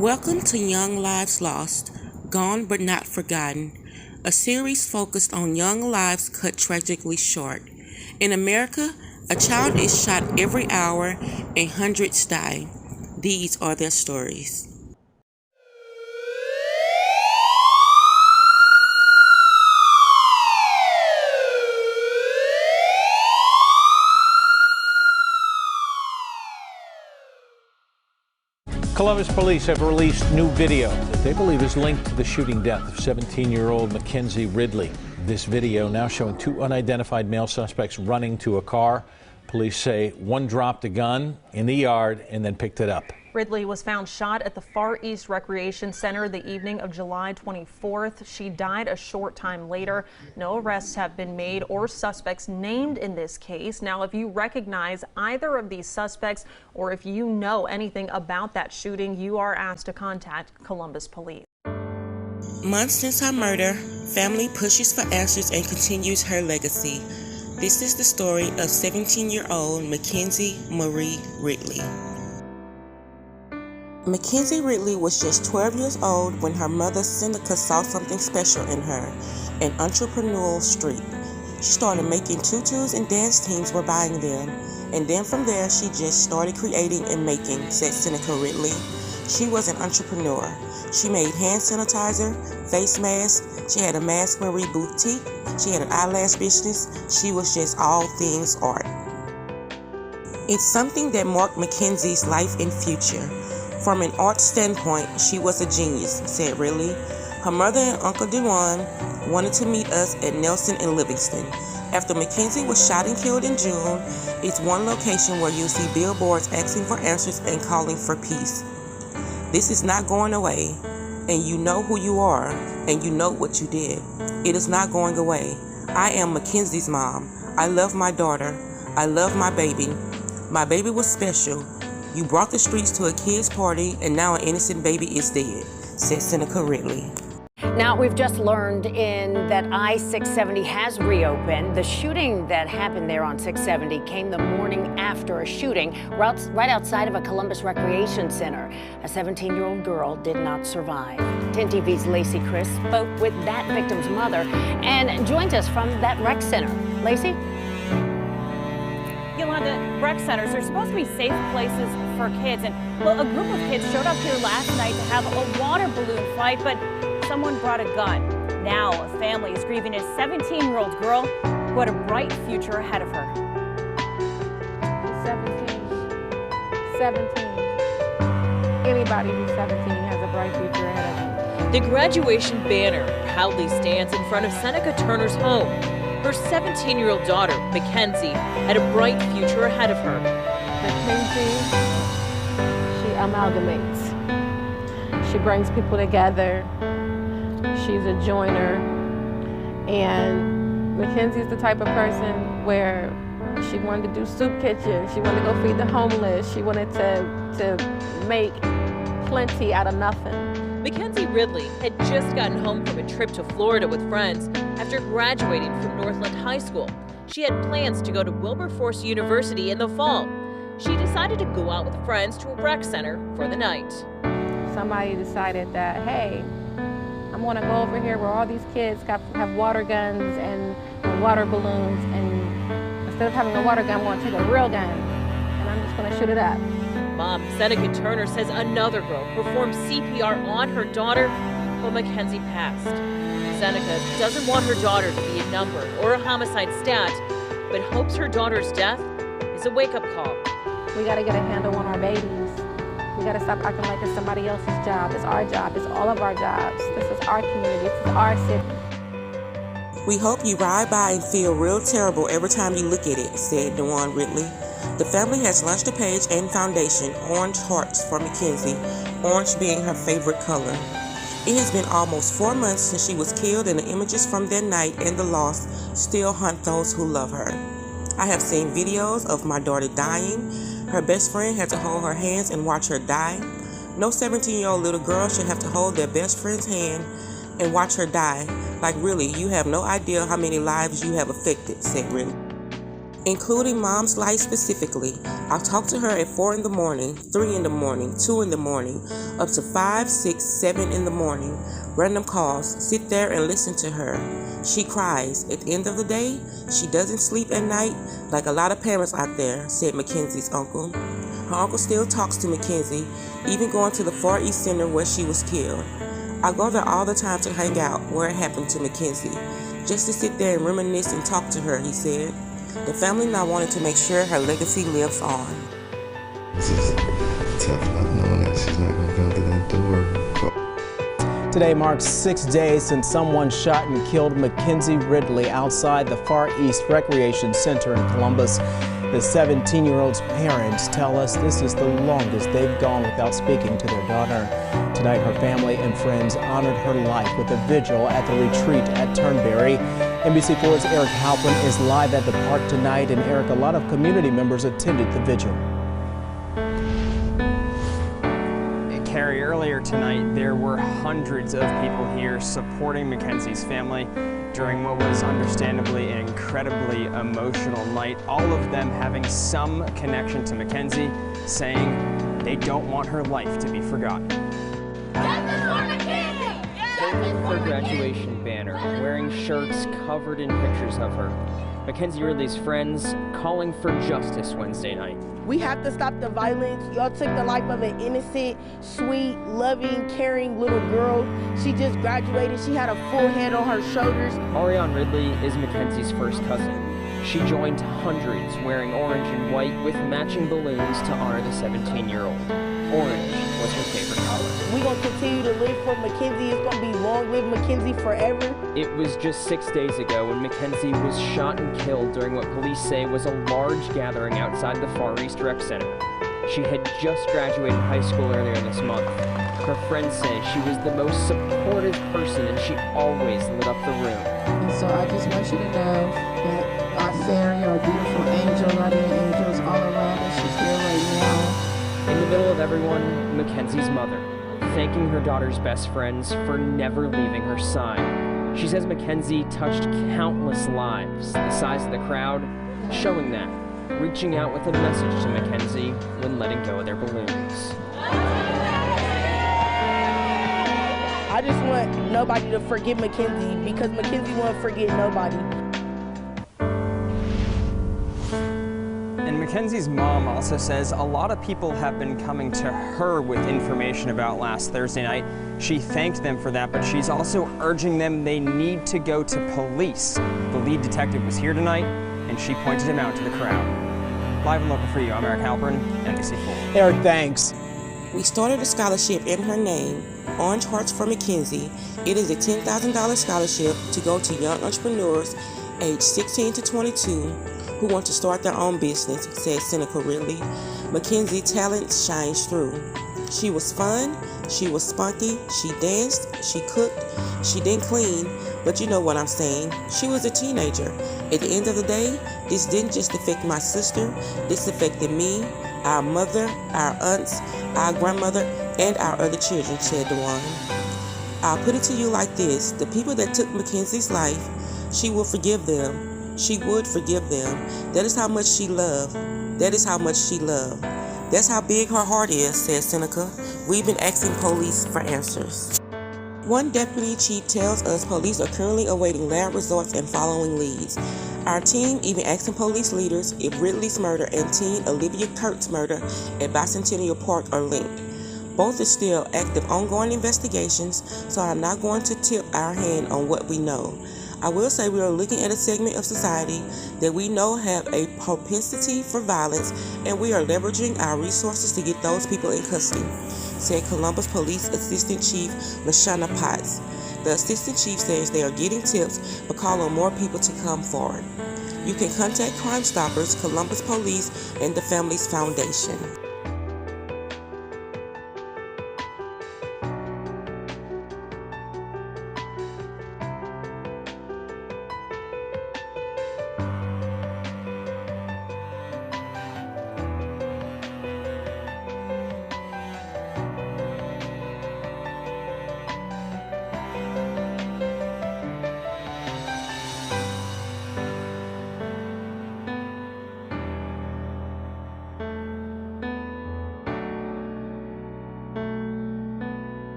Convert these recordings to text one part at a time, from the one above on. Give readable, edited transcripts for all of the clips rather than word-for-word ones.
Welcome to Young Lives Lost, Gone But Not Forgotten, a series focused on young lives cut tragically short. In America, a child is shot every hour and hundreds die. These are their stories. Columbus police have released new video that they believe is linked to the shooting death of 17-year-old Makenzi Ridley. This video now showing two unidentified male suspects running to a car. Police say one dropped a gun in the yard and then picked it up. Ridley was found shot at the Far East Recreation Center the evening of July 24th. She died a short time later. No arrests have been made or suspects named in this case. Now, if you recognize either of these suspects or if you know anything about that shooting, you are asked to contact Columbus Police. Months since her murder, family pushes for answers and continues her legacy. This is the story of 17-year-old Makenzi Marie Ridley. Makenzi Ridley was just 12 years old when her mother Seneca saw something special in her, an entrepreneurial streak. She started making tutus and dance teams were buying them, and then from there she just started creating and making, said Seneca Ridley. She was an entrepreneur. She made hand sanitizer, face masks, she had a Makenzi Marie boutique, she had an eyelash business. She was just all things art. It's something that marked Makenzi's life and future. From an art standpoint, she was a genius, said Ridley. Her mother and Uncle Dewan wanted to meet us at Nelson and Livingston. After Makenzi was shot and killed in June, it's one location where you'll see billboards asking for answers and calling for peace. This is not going away, and you know who you are, and you know what you did. It is not going away. I am Makenzi's mom. I love my daughter. I love my baby. My baby was special. You brought the streets to a kid's party, and now an innocent baby is dead, said Seneca Ridley. Now, we've just learned that I-670 has reopened. The shooting that happened there on 670 came the morning after a shooting right outside of a Columbus recreation center. A 17-year-old girl did not survive. 10 TV's Lacey Chris spoke with that victim's mother and joins us from that rec center. Lacey? Yolanda, rec centers are supposed to be safe places for kids, and well, a group of kids showed up here last night to have a water balloon fight, but someone brought a gun. Now a family is grieving a 17-year-old girl who had a bright future ahead of her. 17. Anybody who's 17 has a bright future ahead of them. The graduation banner proudly stands in front of Seneca Turner's home. Her 17-year-old daughter, Makenzi, had a bright future ahead of her. Makenzi, she amalgamates. She brings people together. She's a joiner. And Makenzi's the type of person where she wanted to do soup kitchens. She wanted to go feed the homeless. She wanted to make plenty out of nothing. Makenzi Ridley had just gotten home from a trip to Florida with friends after graduating from Northland High School. She had plans to go to Wilberforce University in the fall. She decided to go out with friends to a rec center for the night. Somebody decided that, hey, I'm gonna go over here where all these kids have water guns and water balloons, and instead of having a water gun, I'm gonna take a real gun, and I'm just gonna shoot it up. Mom, Seneca Turner, says another girl performed CPR on her daughter, but Makenzi passed. Seneca doesn't want her daughter to be a number or a homicide stat, but hopes her daughter's death is a wake-up call. We gotta get a handle on our babies. We gotta stop acting like it's somebody else's job. It's our job. It's all of our jobs. This is our community. This is our city. We hope you ride by and feel real terrible every time you look at it, said Dewan Ridley. The family has launched a page and foundation, Orange Hearts For Mackenzi, orange being her favorite color. It has been almost 4 months since she was killed, and the images from that night and the loss still haunt those who love her. I have seen videos of my daughter dying. Her best friend had to hold her hands and watch her die. No 17-year-old little girl should have to hold their best friend's hand and watch her die. Like, really, you have no idea how many lives you have affected, said Ridley. including Mom's life specifically. I'll talk to her at 4 in the morning, 3 in the morning, 2 in the morning, up to 5, 6, 7 in the morning. Random calls, sit there and listen to her. She cries. At the end of the day, she doesn't sleep at night like a lot of parents out there, said Makenzi's uncle. Her uncle still talks to Makenzi, even going to the Far East Center where she was killed. I go there all the time to hang out where it happened to Makenzi, just to sit there and reminisce and talk to her, he said. The family now wanted to make sure her legacy lives on. It's just tough not knowing that she's not going to come to that door. Today marks 6 days since someone shot and killed Makenzi Ridley outside the Far East Recreation Center in Columbus. The 17-year-old's parents tell us this is the longest they've gone without speaking to their daughter. Tonight, her family and friends honored her life with a vigil at the retreat at Turnberry. NBC4's Eric Halpern is live at the park tonight, and Eric, a lot of community members attended the vigil. Carrie, earlier tonight there were hundreds of people here supporting Makenzi's family during what was understandably an incredibly emotional night. All of them having some connection to Makenzi, saying they don't want her life to be forgotten. Holding her graduation banner, wearing shirts covered in pictures of her. Makenzi Ridley's friends calling for justice Wednesday night. We have to stop the violence. Y'all took the life of an innocent, sweet, loving, caring little girl. She just graduated. She had a full head on her shoulders. Ariane Ridley is Makenzi's first cousin. She joined hundreds wearing orange and white with matching balloons to honor the 17-year-old. Orange was her favorite color. We're going to continue to live for Makenzi. It's going to be long live Makenzi forever. It was just 6 days ago when Makenzi was shot and killed during what police say was a large gathering outside the Far East Rec Center. She had just graduated high school earlier this month. Her friends say she was the most supportive person and she always lit up the room. And so I just want you to know that our fairy, our beautiful angel, guardian angels all around us, she's here right now. In the middle of everyone, Makenzi's mother, thanking her daughter's best friends for never leaving her side. She says Makenzi touched countless lives, the size of the crowd, showing that, reaching out with a message to Makenzi when letting go of their balloons. I just want nobody to forget Makenzi because Makenzi won't forget nobody. And Makenzi's mom also says a lot of people have been coming to her with information about last Thursday night. She thanked them for that, but she's also urging them they need to go to police. The lead detective was here tonight, and she pointed him out to the crowd. Live and local for you, I'm Eric Halpern, NBC4. Eric, thanks. We started a scholarship in her name, Orange Hearts For Mackenzi. It is a $10,000 scholarship to go to young entrepreneurs aged 16 to 22 who want to start their own business, said Senator Ridley. Makenzi's talent shines through. She was fun, she was spunky, she danced, she cooked, she didn't clean, but you know what I'm saying. She was a teenager. At the end of the day, this didn't just affect my sister, this affected me, our mother, our aunts, our grandmother, and our other children, said Dewan. I'll put it to you like this. The people that took Makenzi's life, she will forgive them. She would forgive them. That is how much she loved. That is how much she loved. That's how big her heart is, said Seneca. We've been asking police for answers. One deputy chief tells us police are currently awaiting lab results and following leads. Our team even asking police leaders if Ridley's murder and teen Olivia Kurt's murder at Bicentennial Park are linked. Both are still active ongoing investigations, so I'm not going to tip our hand on what we know. I will say we are looking at a segment of society that we know have a propensity for violence, and we are leveraging our resources to get those people in custody, said Columbus Police Assistant Chief LaShawna Potts. The Assistant Chief says they are getting tips but call on more people to come forward. You can contact Crime Stoppers, Columbus Police, and the Families Foundation.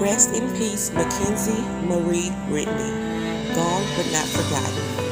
Rest in peace, Makenzi Marie Ridley. Gone but not forgotten.